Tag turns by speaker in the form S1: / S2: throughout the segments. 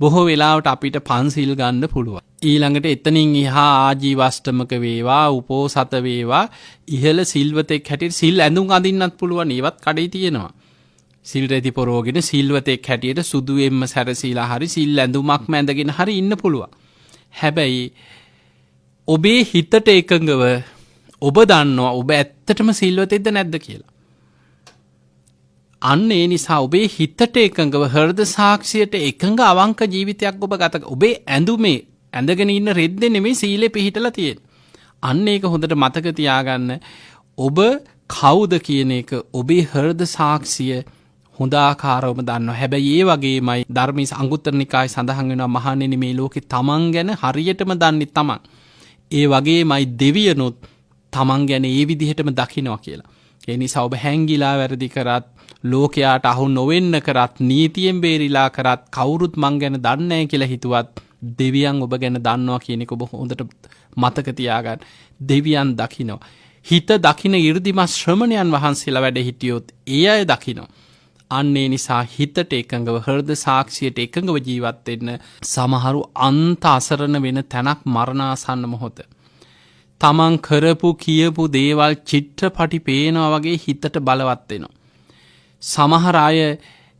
S1: බොහෝ වෙලාවට අපිට පන්සිල් ගන්න පුළුවන්. ඊළඟට එතනින් එහා ආජීවාෂ්ටමක වේවා, උපෝසත වේවා, ඉහළ සිල්වතෙක් හැටියට සිල් ඇඳුම් අඳින්නත් පුළුවන්. ඒවත් කඩේ තියෙනවා. සිල් රැදි පොරෝගෙන සිල්වතෙක් හැටියට සුදුවෙන්ම සැරසීලා හරි සිල් ඇඳුමක් මැඳගෙන හරි ඉන්න පුළුවන්. හැබැයි ඔබේ හිතට එකඟව ඔබ දන්නවා ඔබ ඇත්තටම සිල්වතෙක්ද නැද්ද කියලා. අන්න ඒ නිසා ඔබේ හිතට එකඟව හෘද සාක්ෂියට එකඟ අවංක ජීවිතයක් ඔබ ගත ඔබේ ඇඳුමේ ඇඳගෙන ඉන්න රෙද්දේ නෙමෙයි සීලේ පිහිටලා තියෙන්නේ. අන්න ඒක හොඳට මතක තියාගන්න. ඔබ කවුද කියන එක ඔබේ හෘද සාක්ෂිය හොඳ ආකාරවම දන්නවා. හැබැයි ඒ වගේමයි ධර්මයේ අංගුත්තර නිකායේ සඳහන් වෙනවා මහණෙනි මේ ලෝකේ තමන් ගැන හරියටම දන්නේ තමන්. ඒ වගේමයි දෙවියනොත් තමන් ගැන ඒ විදිහටම දකිනවා කියලා. ඒ නිසා ඔබ හැංගිලා වැරදි කරත් ලෝකයාට අහු නොවෙන්න කරත් නීතියෙන් බේරිලා කරත් කවුරුත් මං ගැන දන්නේ නැහැ කියලා හිතුවත් දෙවියන් ඔබ ගැන දන්නවා කියන එක ඔබ හොඳට මතක තියාගන්න. දෙවියන් දකිනවා. හිත දකින 이르දිමත් ශ්‍රමණයන් වහන්සේලා වැඩ හිටියොත් ඒ අය දකිනවා. අන්න ඒ නිසා හිතට එකඟව හෘද සාක්ෂියට එකඟව ජීවත් වෙන්න සමහරු අන්ත අසරණ වෙන තැනක් මරණාසන්න මොහොත. තමන් කරපු කියපු දේවල් චිත්‍රපටි පේනවා වගේ හිතට බලවත් වෙනවා. සමහර අය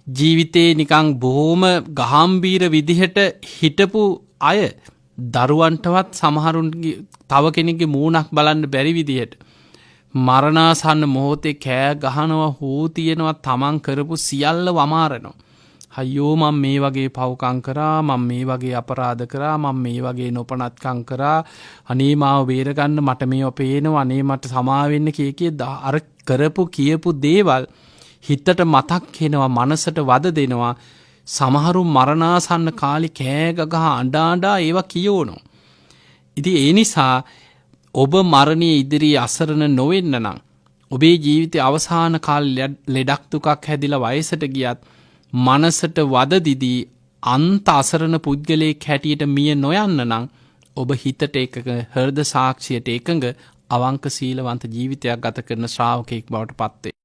S1: ජීවිතේ නිකන් බොහොම ගාම්භීර විදිහට හිටපු අය දරුවන්ටවත් සමහරුන්ගේ තව කෙනෙක්ගේ මූණක් බලන්න බැරි විදිහට මරණාසන්න මොහොතේ කෑ ගහනවා හූ තියනවා තමන් කරපු සියල්ල වමාරනවා. අයියෝ මම මේ වගේ පව්කම් කරා, මම මේ වගේ අපරාධ කරා, මම මේ වගේ නොපනත්කම් කරා, අනේ මාව බේරගන්න මට මේව පේනවා, අනේ මට සමා වෙන්න කී අර කරපු කියපු දේවල් හිතට මතක් වෙනවා, මනසට වද දෙනවා. සමහරු මරණාසන්න කාලේ කෑ ගහ අඬා ඒවා කියවනවා. ඉතින් ඒ නිසා ඔබ මරණයේ ඉදිරියේ අසරණ නොවෙන්න නම් ඔබේ ජීවිතයේ අවසාන කාලේ ලෙඩක් දුකක් හැදිලා වයසට ගියත් මනසට වද දිදී අන්ත අසරණ පුද්ගලයෙක් හැටියට මිය නොයන්න නම් ඔබ හිතට එකඟ හෘද සාක්ෂියට එකඟ අවංක සීලවන්ත ජීවිතයක් ගත කරන ශ්‍රාවකෙක් බවට පත් වේ.